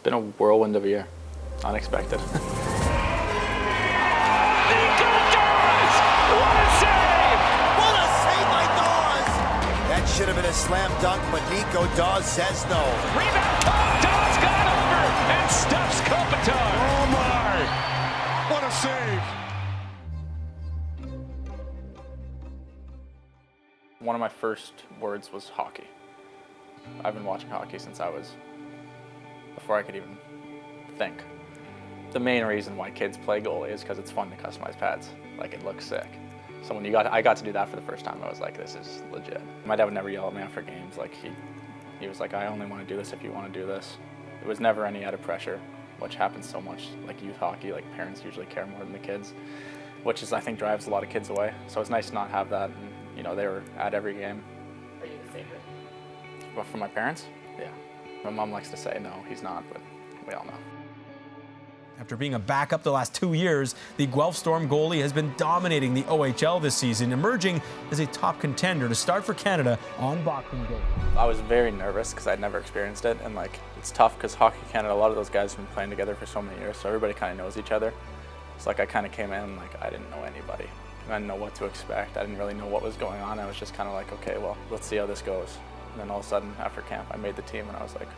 been a whirlwind of a year. Unexpected. Nico Daws! What a save! What a save by Daws! That should have been a slam dunk, but Nico Daws says no. Rebound, Daws got over and stuffs Kopitar. Oh my! What a save! One of my first words was hockey. I've been watching hockey since before I could even think. The main reason why kids play goalie is because it's fun to customize pads. Like, it looks sick. So when I got to do that for the first time, I was like, this is legit. My dad would never yell at me after games. Like, he was like, I only want to do this if you want to do this. It was never any added pressure, which happens so much. Like youth hockey, like parents usually care more than the kids, which is, I think, drives a lot of kids away. So it's nice to not have that. And, you know, they were at every game. Are you the favorite? But for my parents, yeah. My mom likes to say no, he's not, but we all know. After being a backup the last 2 years, the Guelph Storm goalie has been dominating the OHL this season, emerging as a top contender to start for Canada on Boxing Day. I was very nervous because I'd never experienced it, and like it's tough because Hockey Canada, a lot of those guys have been playing together for so many years, so everybody kind of knows each other. It's like I kind of came in and like I didn't know anybody. I didn't know what to expect. I didn't really know what was going on. I was just kind of like, okay, well, let's see how this goes. And then all of a sudden, after camp, I made the team, and I was like,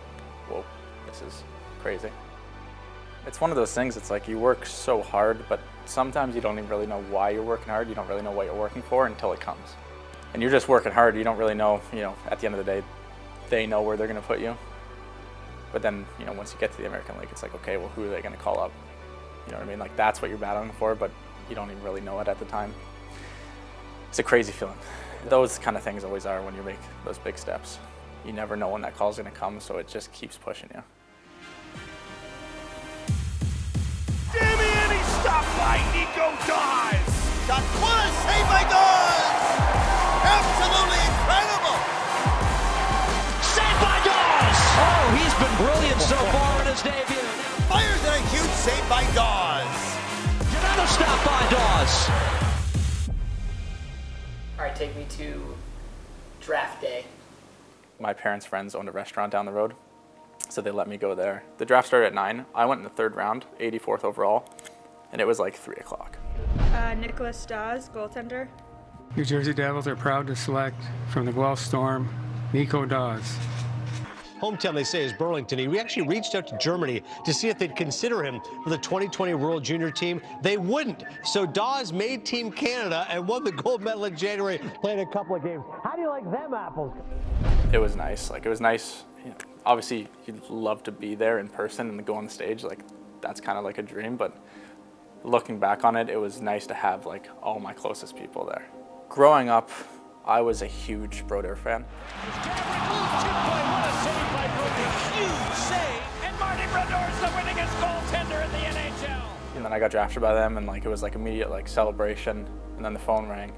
whoa, this is crazy. It's one of those things, it's like you work so hard, but sometimes you don't even really know why you're working hard. You don't really know what you're working for until it comes. And you're just working hard. You don't really know, at the end of the day, they know where they're going to put you. But then, once you get to the American League, it's like, okay, well, who are they going to call up? You know what I mean? Like, that's what you're battling for, but you don't even really know it at the time. It's a crazy feeling. Those kind of things always are when you make those big steps. You never know when that call's going to come, so it just keeps pushing you. Damien, he's stopped by Nico Daws! Shot, what a save by Daws! Absolutely incredible! Save by Daws! Oh, he's been brilliant so far in his debut. Fires in a huge save by Daws! Another stop by Daws. All right, take me to draft day. My parents' friends owned a restaurant down the road, so they let me go there. The draft started at 9. I went in the 3rd round, 84th overall, and it was like 3 o'clock. Nico Daws, goaltender. New Jersey Devils are proud to select from the Guelph Storm, Nico Daws. Hometown, they say, is Burlington. He actually reached out to Germany to see if they'd consider him for the 2020 World Junior team. They wouldn't. So Daws made Team Canada and won the gold medal in January, playing a couple of games. How do you like them apples? It was nice. Like, it was nice. Obviously, you'd love to be there in person and go on the stage. Like, that's kind of like a dream. But looking back on it, it was nice to have like all my closest people there. Growing up, I was a huge Brodeur fan. Huge save, and Marty Brodor's the winningest goaltender in the NHL. And then I got drafted by them, and like it was like immediate like celebration. And then the phone rang,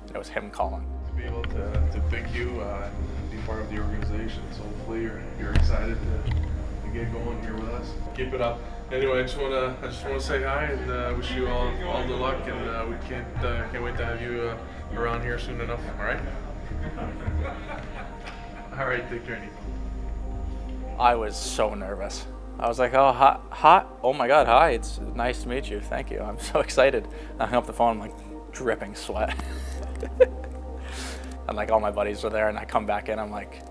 and it was him calling. To be able to pick you and be part of the organization, so hopefully you're excited to get going here with us. Keep it up. Anyway, I just wanna say hi and wish you all the luck, and we can't wait to have you around here soon enough. All right. All right, take care, Nico. I was so nervous. I was like, oh, hi, oh my God, hi, it's nice to meet you, thank you, I'm so excited. I hung up the phone, I'm like dripping sweat. And like all my buddies were there, and I come back in, I'm like,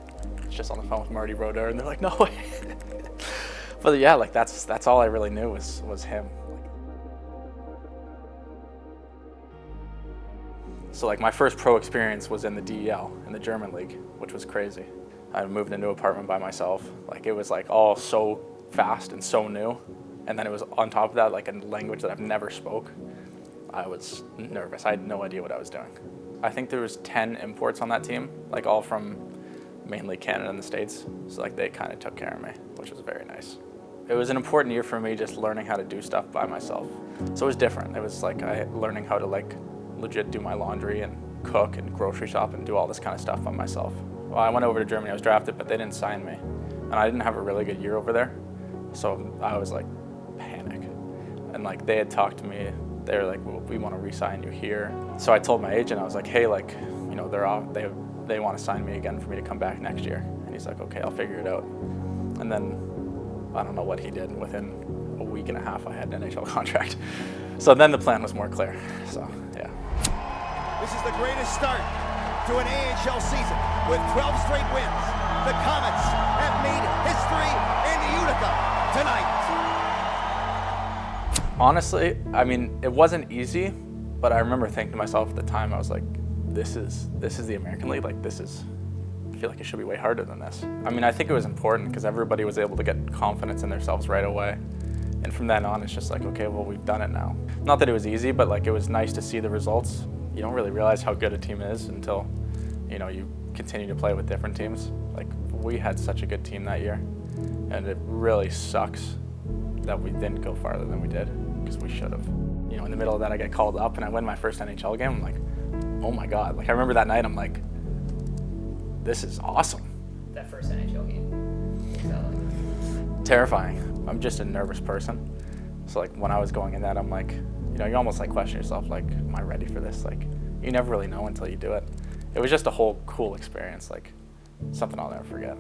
just on the phone with Marty Brodeur, and they're like, no way. But yeah, like that's all I really knew was him. So like my first pro experience was in the DEL, in the German league, which was crazy. I moved into an apartment by myself. Like it was like all so fast and so new. And then it was on top of that, like a language that I've never spoke. I was nervous. I had no idea what I was doing. I think there was 10 imports on that team, like all from mainly Canada and the States. So like they kind of took care of me, which was very nice. It was an important year for me just learning how to do stuff by myself. So it was different. It was like learning how to like legit do my laundry and cook and grocery shop and do all this kind of stuff by myself. Well, I went over to Germany, I was drafted, but they didn't sign me. And I didn't have a really good year over there. So I was like, panic. And like they had talked to me, they were like, well, we want to re-sign you here. So I told my agent, I was like, hey, like, they want to sign me again for me to come back next year. And he's like, okay, I'll figure it out. And then I don't know what he did. Within a week and a half, I had an NHL contract. So then the plan was more clear. So, yeah. This is the greatest start to an AHL season with 12 straight wins. The Comets have made history in Utica tonight. Honestly, I mean, it wasn't easy, but I remember thinking to myself at the time, I was like, this is the American League. Like, I feel like it should be way harder than this. I mean, I think it was important because everybody was able to get confidence in themselves right away. And from then on, it's just like, okay, well, we've done it now. Not that it was easy, but like, it was nice to see the results. You don't really realize how good a team is until, you know, you continue to play with different teams. Like, we had such a good team that year, and it really sucks that we didn't go farther than we did, because we should have. You know, in the middle of that, I get called up and I win my first NHL game. I'm like, oh my God. Like, I remember that night, I'm like, this is awesome. That first NHL game. Terrifying. I'm just a nervous person. So like, when I was going in that, I'm like, you know, you almost like question yourself, like, am I ready for this? Like, you never really know until you do it. It was just a whole cool experience, like something I'll never forget.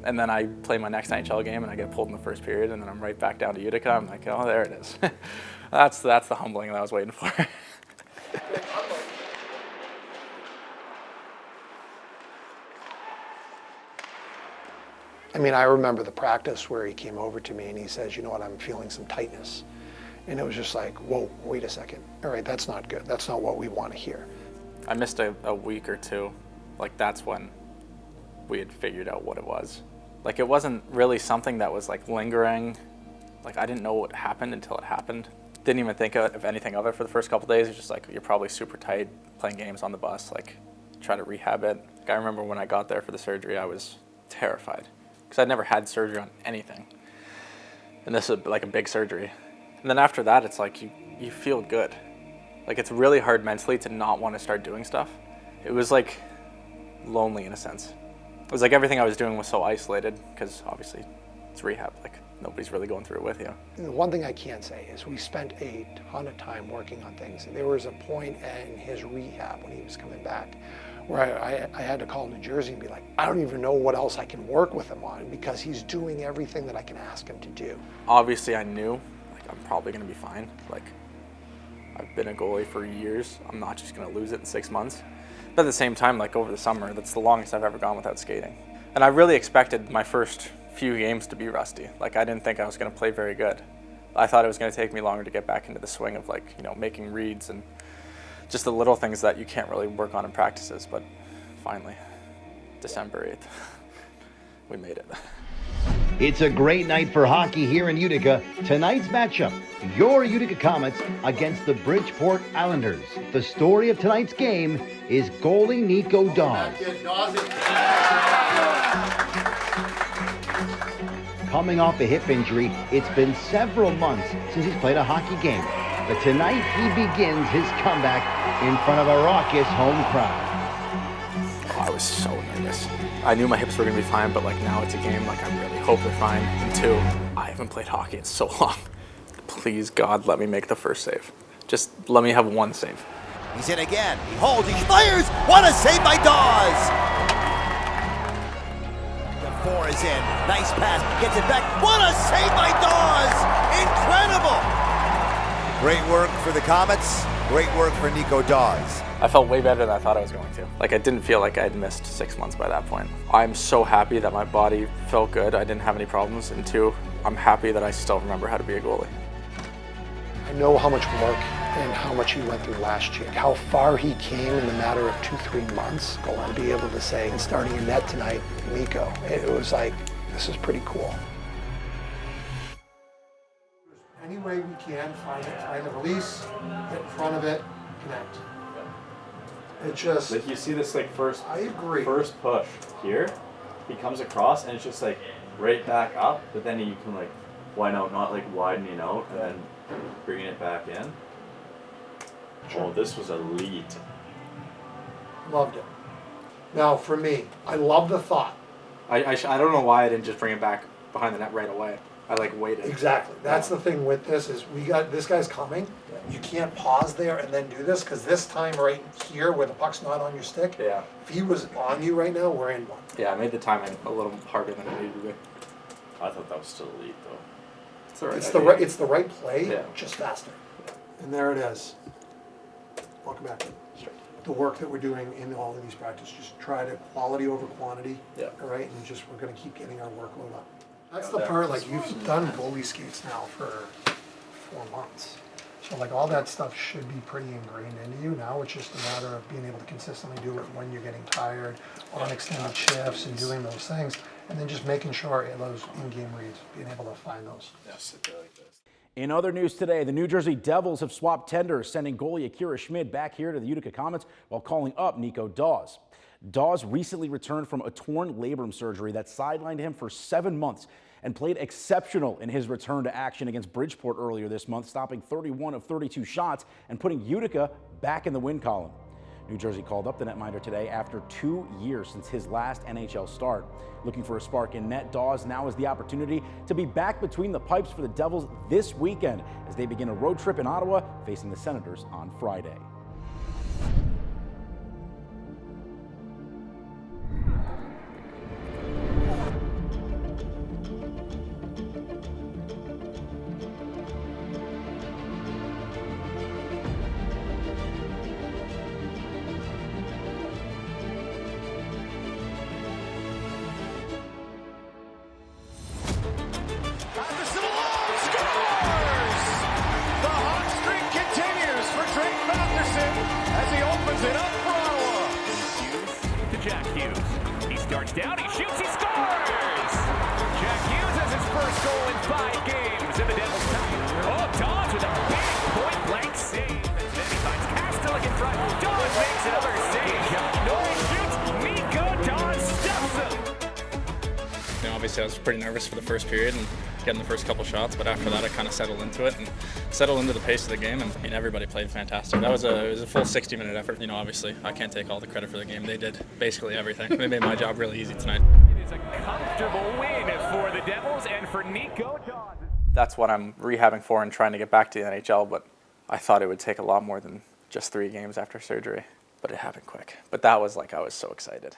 And then I play my next NHL game and I get pulled in the first period, and then I'm right back down to Utica. I'm like, oh, there it is. That's the humbling that I was waiting for. I mean, I remember the practice where he came over to me and he says, you know what, I'm feeling some tightness. And it was just like, whoa, wait a second. All right, that's not good. That's not what we want to hear. I missed a week or two. Like, that's when we had figured out what it was. Like, it wasn't really something that was like lingering. Like, I didn't know what happened until it happened. Didn't even think of anything of it for the first couple days. It's just like, you're probably super tight, playing games on the bus, like, try to rehab it. Like, I remember when I got there for the surgery, I was terrified, because I'd never had surgery on anything. And this is like a big surgery. And then after that, it's like, you feel good. Like, it's really hard mentally to not want to start doing stuff. It was like lonely in a sense. It was like everything I was doing was so isolated, because obviously it's rehab. Like, nobody's really going through it with you. And the one thing I can say is we spent a ton of time working on things. There was a point in his rehab when he was coming back where I had to call New Jersey and be like, I don't even know what else I can work with him on, because he's doing everything that I can ask him to do. Obviously, I knew, like, I'm probably going to be fine. Like, I've been a goalie for years. I'm not just going to lose it in 6 months. But at the same time, like, over the summer, that's the longest I've ever gone without skating. And I really expected my first few games to be rusty. Like, I didn't think I was going to play very good. I thought it was going to take me longer to get back into the swing of, like, you know, making reads and just the little things that you can't really work on in practices. But finally, December 8th, we made it. It's a great night for hockey here in Utica. Tonight's matchup, your Utica Comets against the Bridgeport Islanders. The story of tonight's game is goalie Nico Daws. Coming off a hip injury, it's been several months since he's played a hockey game. But tonight he begins his comeback in front of a raucous home crowd. Oh, I was so nervous. I knew my hips were going to be fine, but like, now it's a game, like, I really hope they're fine. And two, I haven't played hockey in so long. Please, God, let me make the first save. Just let me have one save. He's in again. He holds, he fires. What a save by Daws! The 4 is in. Nice pass. Gets it back. What a save by Daws! Incredible! Great work for the Comets. Great work for Nico Daws. I felt way better than I thought I was going to. Like, I didn't feel like I had missed 6 months by that point. I'm so happy that my body felt good. I didn't have any problems. And two, I'm happy that I still remember how to be a goalie. I know how much work and how much he went through last year, how far he came in the matter of 2-3 months. Going to be able to say, and starting in net tonight, Nico, it was like, this is pretty cool. Any way we can, find the release, get in front of it, connect. It just, like, you see this, like, first push here, he comes across and it's just like right back up, but then you can, like, not like widening out and then bringing it back in. Sure. Oh, this was elite. Loved it. Now for me, I love the thought. I don't know why I didn't just bring it back behind the net right away. I like waited. Exactly. That's the thing with this is this guy's coming. You can't pause there and then do this, because this time right here where the puck's not on your stick, if he was on you right now, we're in one. Yeah, I made the timing a little harder than it needed to be. I thought that was still elite, though. It's the right play, Yeah. just faster. And there it is. Welcome back. The work that we're doing in all of these practices, just try to quality over quantity. Yeah. All right, and just we're going to keep getting our workload up. That's the part, like, you've done goalie skates now for 4 months. So like all that stuff should be pretty ingrained into you. Now it's just a matter of being able to consistently do it when you're getting tired, on extended shifts, and doing those things, and then just making sure those in-game reads, being able to find those. Yes, like this. In other news today, the New Jersey Devils have swapped tenders, sending goalie Akira Schmid back here to the Utica Comets while calling up Nico Daws. Daws recently returned from a torn labrum surgery that sidelined him for 7 months and played exceptional in his return to action against Bridgeport earlier this month, stopping 31 of 32 shots and putting Utica back in the win column. New Jersey called up the netminder today after 2 years since his last NHL start. Looking for a spark in net, Daws now has the opportunity to be back between the pipes for the Devils this weekend as they begin a road trip in Ottawa, facing the Senators on Friday. Down, he shoots, he scores! Jack Hughes has his first goal in 5 games in the Devils' time. Oh, Daws with a big point-blank save. And then he finds Castellic in front. Daws makes another save. Norris shoots, Nico Daws stuffs him. You know, obviously I was pretty nervous for the first period and getting the first couple shots, but after that I kind of settled into it and settled into the pace of the game, and everybody played fantastic. It was a full 60-minute effort. You know, obviously I can't take all the credit for the game. They did basically everything. They made my job really easy tonight. It is a comfortable win for the Devils and for Nico Daws. That's what I'm rehabbing for and trying to get back to the NHL, but I thought it would take a lot more than just 3 games after surgery, but it happened quick. But that was like, I was so excited.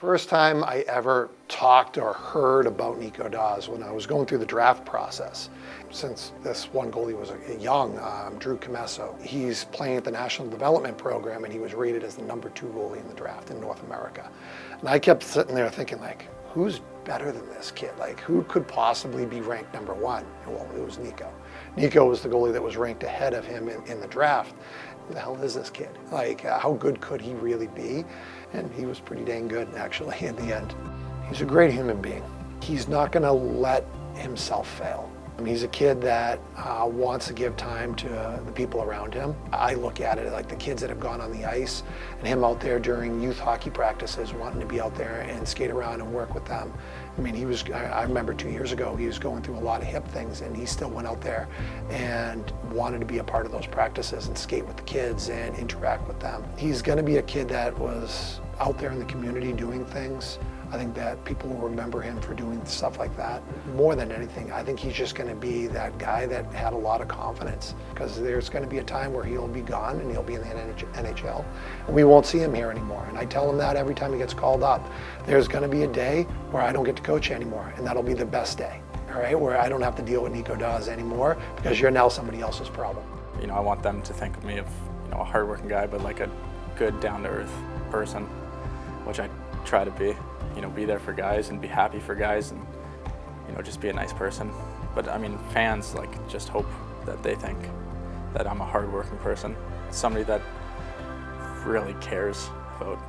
First time I ever talked or heard about Nico Daws when I was going through the draft process. Since this one goalie was young, Drew Comesso, he's playing at the National Development Program and he was rated as the #2 goalie in the draft in North America. And I kept sitting there thinking, like, who's better than this kid? Like, who could possibly be ranked #1? Well, it was Nico. Nico was the goalie that was ranked ahead of him in the draft. Who the hell is this kid? Like, how good could he really be? And he was pretty dang good, actually, in the end. He's a great human being. He's not going to let himself fail. I mean, he's a kid that wants to give time to the people around him. I look at it like the kids that have gone on the ice and him out there during youth hockey practices, wanting to be out there and skate around and work with them. I mean, I remember 2 years ago, he was going through a lot of hip things and he still went out there and wanted to be a part of those practices and skate with the kids and interact with them. He's going to be a kid that was out there in the community doing things. I think that people will remember him for doing stuff like that. More than anything, I think he's just going to be that guy that had a lot of confidence, because there's going to be a time where he'll be gone and he'll be in the NHL and we won't see him here anymore. And I tell him that every time he gets called up. There's going to be a day where I don't get to coach anymore, and that'll be the best day, all right, where I don't have to deal with Nico Daws anymore because you're now somebody else's problem. You know, I want them to think of me of, you know, a hardworking guy, but like a good, down-to-earth person, which I try to be. You know, be there for guys and be happy for guys and, you know, just be a nice person. But I mean, fans like just hope that they think that I'm a hardworking person, somebody that really cares about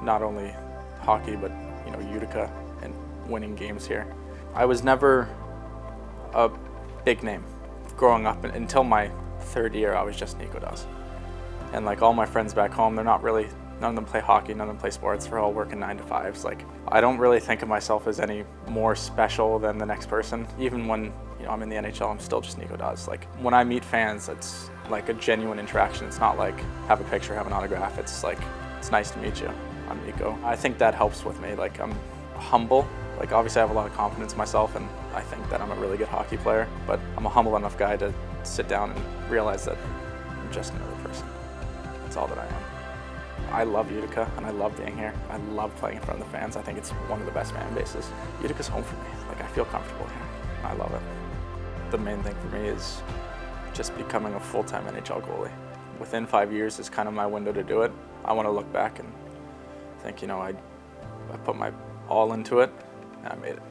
not only hockey, but, you know, Utica and winning games here. I was never a big name growing up. Until my 3rd year, I was just Nico Daws. And like all my friends back home, they're not really, none of them play hockey, none of them play sports. We're all working 9 to 5s. Like, I don't really think of myself as any more special than the next person. Even when, you know, I'm in the NHL, I'm still just Nico Daws. Like, when I meet fans, it's like a genuine interaction. It's not like have a picture, have an autograph. It's like, it's nice to meet you. I'm Nico. I think that helps with me. Like, I'm humble. Like, obviously I have a lot of confidence in myself, and I think that I'm a really good hockey player, but I'm a humble enough guy to sit down and realize that I'm just another person. That's all that I am. I love Utica, and I love being here. I love playing in front of the fans. I think it's one of the best fan bases. Utica's home for me. Like, I feel comfortable here. I love it. The main thing for me is just becoming a full-time NHL goalie. Within 5 years is kind of my window to do it. I want to look back and think, you know, I put my all into it, and I made it.